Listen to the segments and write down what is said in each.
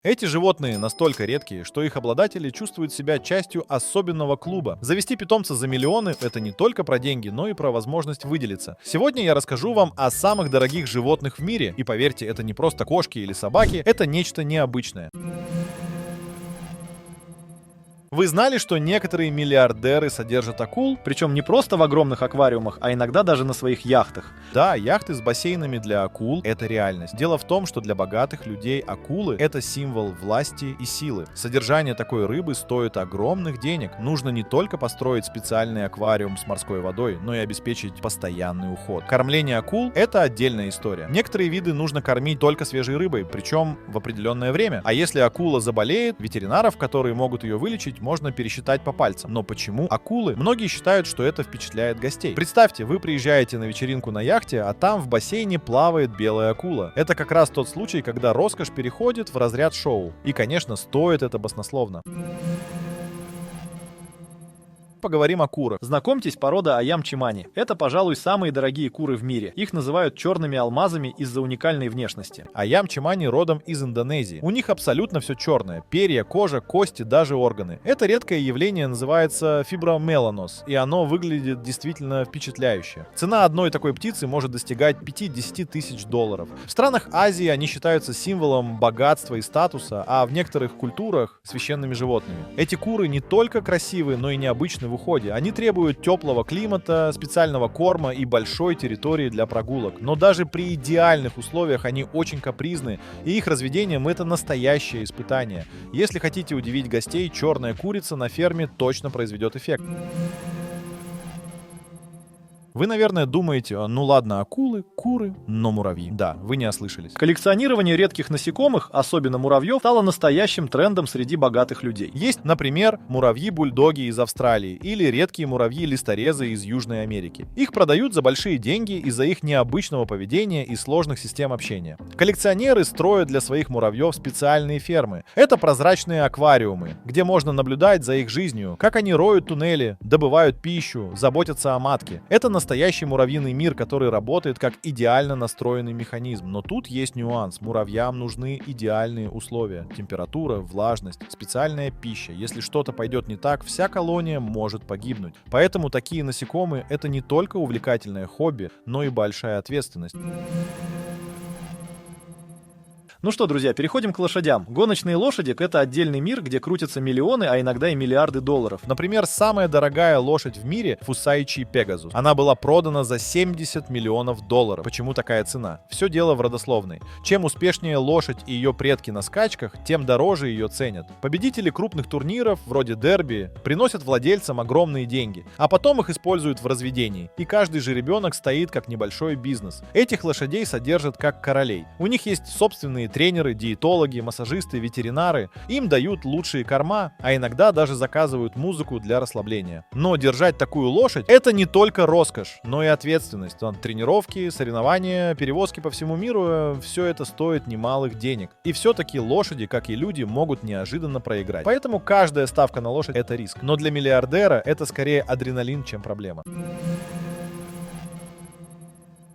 Эти животные настолько редкие, что их обладатели чувствуют себя частью особенного клуба. Завести питомца за миллионы — это не только про деньги, но и про возможность выделиться. Сегодня я расскажу вам о самых дорогих животных в мире. И поверьте, это не просто кошки или собаки, это нечто необычное. Вы знали, что некоторые миллиардеры содержат акул? Причем не просто в огромных аквариумах, а иногда даже на своих яхтах. Да, яхты с бассейнами для акул — это реальность. Дело в том, что для богатых людей акулы — это символ власти и силы. Содержание такой рыбы стоит огромных денег. Нужно не только построить специальный аквариум с морской водой, но и обеспечить постоянный уход. Кормление акул — это отдельная история. Некоторые виды нужно кормить только свежей рыбой, причем в определенное время. А если акула заболеет, ветеринаров, которые могут ее вылечить, можно пересчитать по пальцам. Но почему акулы? Многие считают, что это впечатляет гостей. Представьте, вы приезжаете на вечеринку на яхте, а там в бассейне плавает белая акула. Это как раз тот случай, когда роскошь переходит в разряд шоу. И, конечно, стоит это баснословно. Поговорим о курах. Знакомьтесь, порода Аям-Чимани. Это, пожалуй, самые дорогие куры в мире. Их называют черными алмазами из-за уникальной внешности. Аям-Чимани родом из Индонезии. У них абсолютно все черное. Перья, кожа, кости, даже органы. Это редкое явление называется фибромеланоз, и оно выглядит действительно впечатляюще. Цена одной такой птицы может достигать 5-10 тысяч долларов. В странах Азии они считаются символом богатства и статуса, а в некоторых культурах — священными животными. Эти куры не только красивые, но и необычны в уходе. Они требуют теплого климата, специального корма и большой территории для прогулок. Но даже при идеальных условиях они очень капризны, и их разведением это настоящее испытание. Если хотите удивить гостей, черная курица на ферме точно произведет эффект. Вы, наверное, думаете, ну ладно, акулы, куры, но муравьи. Да, вы не ослышались. Коллекционирование редких насекомых, особенно муравьев, стало настоящим трендом среди богатых людей. Есть, например, муравьи-бульдоги из Австралии или редкие муравьи-листорезы из Южной Америки. Их продают за большие деньги из-за их необычного поведения и сложных систем общения. Коллекционеры строят для своих муравьев специальные фермы. Это прозрачные аквариумы, где можно наблюдать за их жизнью, как они роют туннели, добывают пищу, заботятся о матке. Это настоящий муравьиный мир, который работает как идеально настроенный механизм. Но тут есть нюанс. Муравьям нужны идеальные условия. Температура, влажность, специальная пища. Если что-то пойдет не так, вся колония может погибнуть. Поэтому такие насекомые — это не только увлекательное хобби, но и большая ответственность. Ну что, друзья, переходим к лошадям. Гоночные лошади — это отдельный мир, где крутятся миллионы, а иногда и миллиарды долларов. Например, самая дорогая лошадь в мире — Фусайчи Пегазус. Она была продана за 70 миллионов долларов. Почему такая цена? Все дело в родословной. Чем успешнее лошадь и ее предки на скачках, тем дороже ее ценят. Победители крупных турниров, вроде дерби, приносят владельцам огромные деньги, а потом их используют в разведении. И каждый жеребенок стоит как небольшой бизнес. Этих лошадей содержат как королей. У них есть собственные тренеры, диетологи, массажисты, ветеринары. Им дают лучшие корма, а иногда даже заказывают музыку для расслабления. Но держать такую лошадь — это не только роскошь, но и ответственность. Тренировки, соревнования, перевозки по всему миру — все это стоит немалых денег. И все-таки лошади, как и люди, могут неожиданно проиграть. Поэтому каждая ставка на лошадь — это риск. Но для миллиардера это скорее адреналин, чем проблема.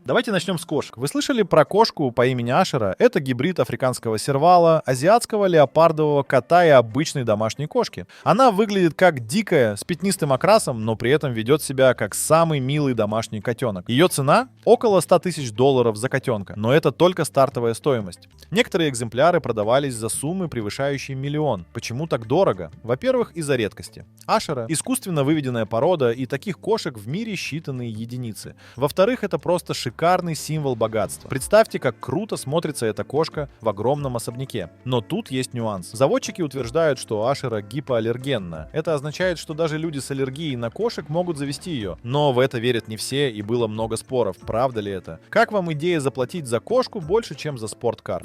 Давайте начнем с кошек. Вы слышали про кошку по имени Ашера? Это гибрид африканского сервала, азиатского леопардового кота и обычной домашней кошки. Она выглядит как дикая, с пятнистым окрасом, но при этом ведет себя как самый милый домашний котенок. Ее цена — около 100 тысяч долларов за котенка, но это только стартовая стоимость. Некоторые экземпляры продавались за суммы, превышающие миллион. Почему так дорого? Во-первых, из-за редкости. Ашера — искусственно выведенная порода, и таких кошек в мире считанные единицы. Во-вторых, это просто шикарный символ богатства. Представьте, как круто смотрится эта кошка в огромном особняке. Но тут есть нюанс. Заводчики утверждают, что Ашера гипоаллергенна. Это означает, что даже люди с аллергией на кошек могут завести ее. Но в это верят не все, и было много споров. Правда ли это? Как вам идея заплатить за кошку больше, чем за спорткар?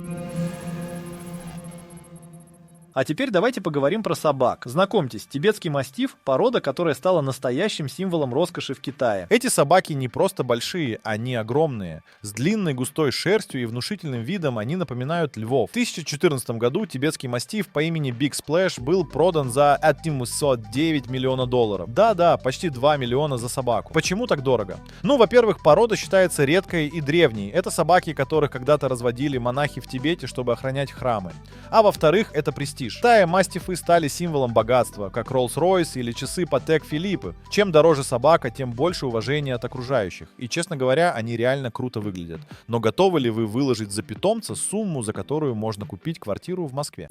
А теперь давайте поговорим про собак. Знакомьтесь, тибетский мастиф – порода, которая стала настоящим символом роскоши в Китае. Эти собаки не просто большие, они огромные. С длинной густой шерстью и внушительным видом они напоминают львов. В 2014 году тибетский мастиф по имени Big Splash был продан за 1,9 миллиона долларов. Да-да, почти 2 миллиона за собаку. Почему так дорого? Ну, во-первых, порода считается редкой и древней. Это собаки, которых когда-то разводили монахи в Тибете, чтобы охранять храмы. А во-вторых, это престиж. В Китае мастифы стали символом богатства, как Rolls-Royce или часы Patek Philippe. Чем дороже собака, тем больше уважения от окружающих. И, честно говоря, они реально круто выглядят. Но готовы ли вы выложить за питомца сумму, за которую можно купить квартиру в Москве?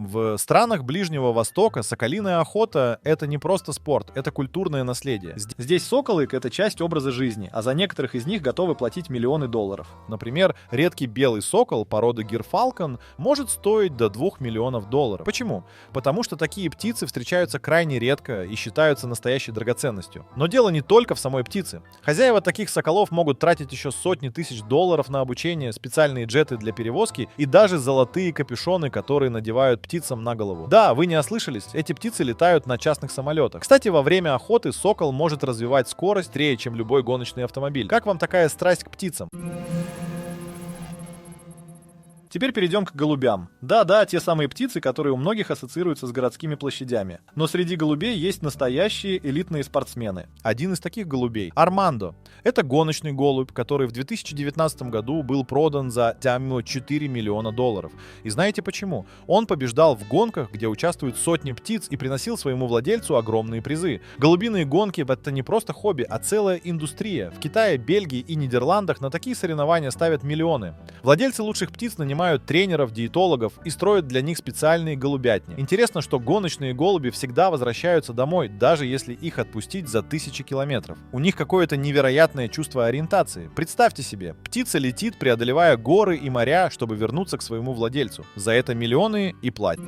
В странах Ближнего Востока соколиная охота — это не просто спорт, это культурное наследие. Здесь соколы — это часть образа жизни, а за некоторых из них готовы платить миллионы долларов. Например, редкий белый сокол породы гирфалкон может стоить до 2 миллионов долларов. Почему? Потому что такие птицы встречаются крайне редко и считаются настоящей драгоценностью. Но дело не только в самой птице. Хозяева таких соколов могут тратить еще сотни тысяч долларов на обучение, специальные джеты для перевозки и даже золотые капюшоны, которые надевают птицам на голову. Да, вы не ослышались, эти птицы летают на частных самолетах. Кстати, во время охоты сокол может развивать скорость быстрее, чем любой гоночный автомобиль. Как вам такая страсть к птицам? Теперь перейдем к голубям. Да-да, те самые птицы, которые у многих ассоциируются с городскими площадями. Но среди голубей есть настоящие элитные спортсмены. Один из таких голубей — Армандо. Это гоночный голубь, который в 2019 году был продан за 4 миллиона долларов. И знаете почему? Он побеждал в гонках, где участвуют сотни птиц, и приносил своему владельцу огромные призы. Голубиные гонки — это не просто хобби, а целая индустрия. В Китае, Бельгии и Нидерландах на такие соревнования ставят миллионы. Владельцы лучших птиц нанимают тренеров, диетологов и строят для них специальные голубятни. Интересно, что гоночные голуби всегда возвращаются домой, даже если их отпустить за тысячи километров. У них какое-то невероятное чувство ориентации. Представьте себе, птица летит, преодолевая горы и моря, чтобы вернуться к своему владельцу. За это миллионы и платят.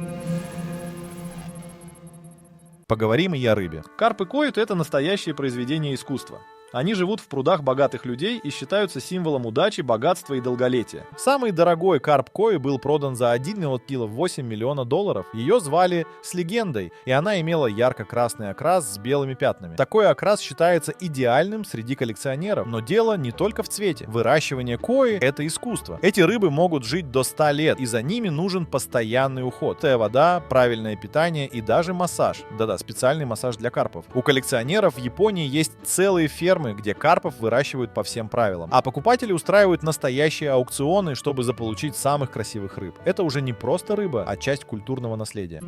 Поговорим и о рыбе. Карп и койот — это настоящее произведение искусства. Они живут в прудах богатых людей и считаются символом удачи, богатства и долголетия. Самый дорогой карп кoi был продан за 1,8 миллиона долларов. Ее звали с легендой, и она имела ярко-красный окрас с белыми пятнами. Такой окрас считается идеальным среди коллекционеров. Но дело не только в цвете. Выращивание кои — это искусство. Эти рыбы могут жить до 100 лет, и за ними нужен постоянный уход. Чистая вода, правильное питание и даже массаж. Да-да, специальный массаж для карпов. У коллекционеров в Японии есть целые фермы, где карпов выращивают по всем правилам. А покупатели устраивают настоящие аукционы, чтобы заполучить самых красивых рыб. Это уже не просто рыба, а часть культурного наследия.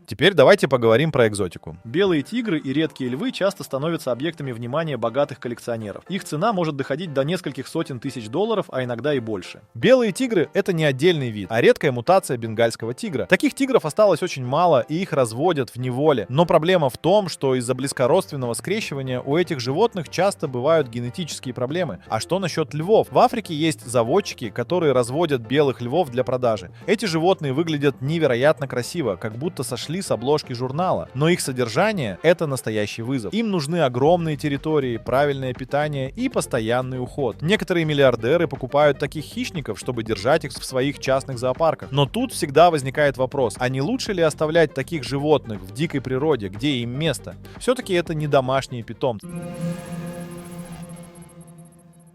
Теперь давайте поговорим про экзотику. Белые тигры и редкие львы часто становятся объектами внимания богатых коллекционеров. Их цена может доходить до нескольких сотен тысяч долларов, а иногда и больше. Белые тигры — это не отдельный вид, а редкая мутация бенгальского тигра. Таких тигров осталось очень мало, и их разводят в неволе. Но проблема в том, что из-за близкородственного скрещивания у этих животных часто бывают генетические проблемы. А что насчет львов? В Африке есть заводчики, которые разводят белых львов для продажи. Эти животные выглядят невероятно красиво, как будто сошли с обложки журнала. Но их содержание — это настоящий вызов. Им нужны огромные территории, правильное питание и постоянный уход. Некоторые миллиардеры покупают таких хищников, чтобы держать их в своих частных зоопарках. Но тут всегда возникает вопрос, а не лучше ли оставлять таких животных в дикой природе, где им место? Все-таки это не домашние питомцы.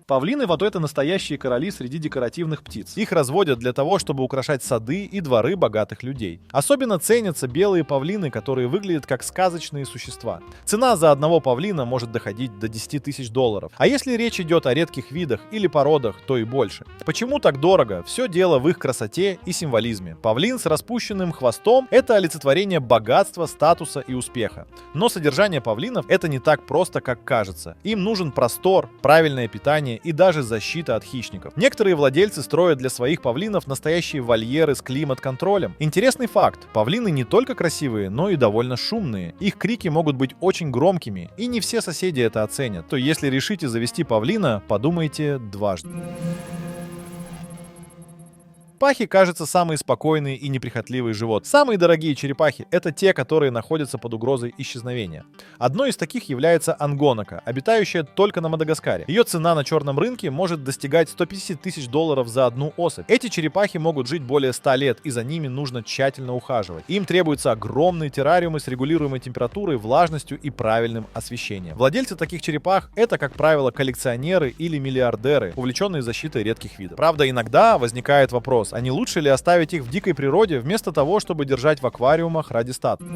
Павлины — это настоящие короли среди декоративных птиц. Их разводят для того, чтобы украшать сады и дворы богатых людей. Особенно ценятся белые павлины, которые выглядят как сказочные существа. Цена за одного павлина может доходить до 10 тысяч долларов. А если речь идет о редких видах или породах, то и больше. Почему так дорого? Все дело в их красоте и символизме. Павлин с распущенным хвостом — это олицетворение богатства, статуса и успеха. Но содержание павлинов — это не так просто, как кажется. Им нужен простор, правильное питание и даже защита от хищников. Некоторые владельцы строят для своих павлинов настоящие вольеры с климат-контролем. Интересный факт: павлины не только красивые, но и довольно шумные. Их крики могут быть очень громкими, и не все соседи это оценят. То если решите завести павлина, подумайте дважды. Черепахи, кажется, самые спокойные и неприхотливые животные. Самые дорогие черепахи — это те, которые находятся под угрозой исчезновения. Одной из таких является ангонака, обитающая только на Мадагаскаре. Ее цена на черном рынке может достигать 150 тысяч долларов за одну особь. Эти черепахи могут жить более 100 лет, и за ними нужно тщательно ухаживать. Им требуются огромные террариумы с регулируемой температурой, влажностью и правильным освещением. Владельцы таких черепах — это, как правило, коллекционеры или миллиардеры, увлеченные защитой редких видов. Правда, иногда возникает вопрос, а не лучше ли оставить их в дикой природе вместо того, чтобы держать в аквариумах ради статуи?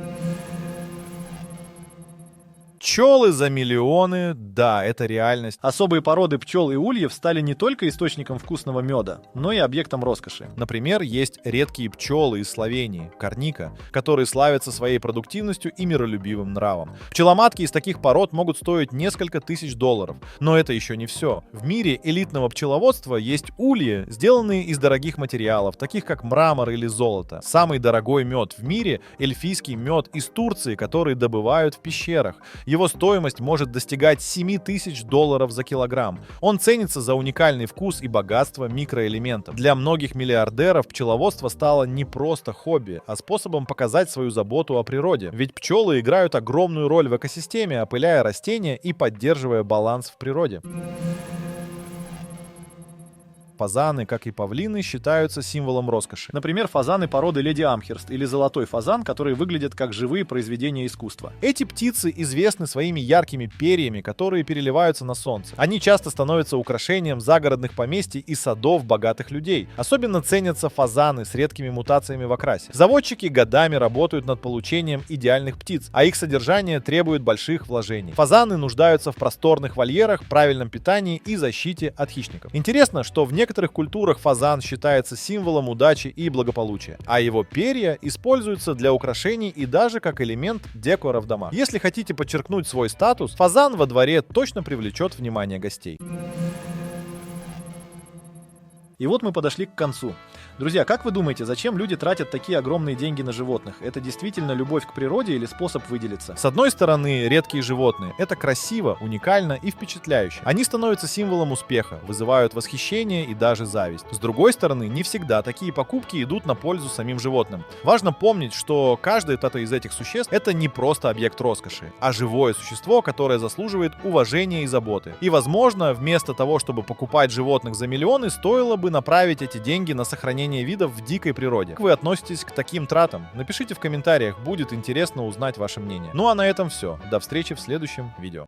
Пчелы за миллионы, да, это реальность. Особые породы пчел и ульев стали не только источником вкусного меда, но и объектом роскоши. Например, есть редкие пчелы из Словении, корника, которые славятся своей продуктивностью и миролюбивым нравом. Пчеломатки из таких пород могут стоить несколько тысяч долларов. Но это еще не все. В мире элитного пчеловодства есть ульи, сделанные из дорогих материалов, таких как мрамор или золото. Самый дорогой мед в мире — эльфийский мед из Турции, который добывают в пещерах. Его стоимость может достигать 7 тысяч долларов за килограмм. Он ценится за уникальный вкус и богатство микроэлементов. Для многих миллиардеров пчеловодство стало не просто хобби, а способом показать свою заботу о природе. Ведь пчелы играют огромную роль в экосистеме, опыляя растения и поддерживая баланс в природе. Фазаны, как и павлины, считаются символом роскоши. Например, фазаны породы Леди Амхерст или золотой фазан, которые выглядят как живые произведения искусства. Эти птицы известны своими яркими перьями, которые переливаются на солнце. Они часто становятся украшением загородных поместий и садов богатых людей. Особенно ценятся фазаны с редкими мутациями в окрасе. Заводчики годами работают над получением идеальных птиц, а их содержание требует больших вложений. Фазаны нуждаются в просторных вольерах, правильном питании и защите от хищников. Интересно, что в некоторых культурах фазан считается символом удачи и благополучия, а его перья используются для украшений и даже как элемент декора в домах. Если хотите подчеркнуть свой статус, фазан во дворе точно привлечет внимание гостей. И вот мы подошли к концу. Друзья, как вы думаете, зачем люди тратят такие огромные деньги на животных? Это действительно любовь к природе или способ выделиться? С одной стороны, редкие животные — это красиво, уникально и впечатляюще. Они становятся символом успеха, вызывают восхищение и даже зависть. С другой стороны, не всегда такие покупки идут на пользу самим животным. Важно помнить, что каждое из этих существ — это не просто объект роскоши, а живое существо, которое заслуживает уважения и заботы. И, возможно, вместо того, чтобы покупать животных за миллионы, стоило бы направить эти деньги на сохранение видов в дикой природе. Как вы относитесь к таким тратам? Напишите в комментариях, будет интересно узнать ваше мнение. Ну а на этом все. До встречи в следующем видео.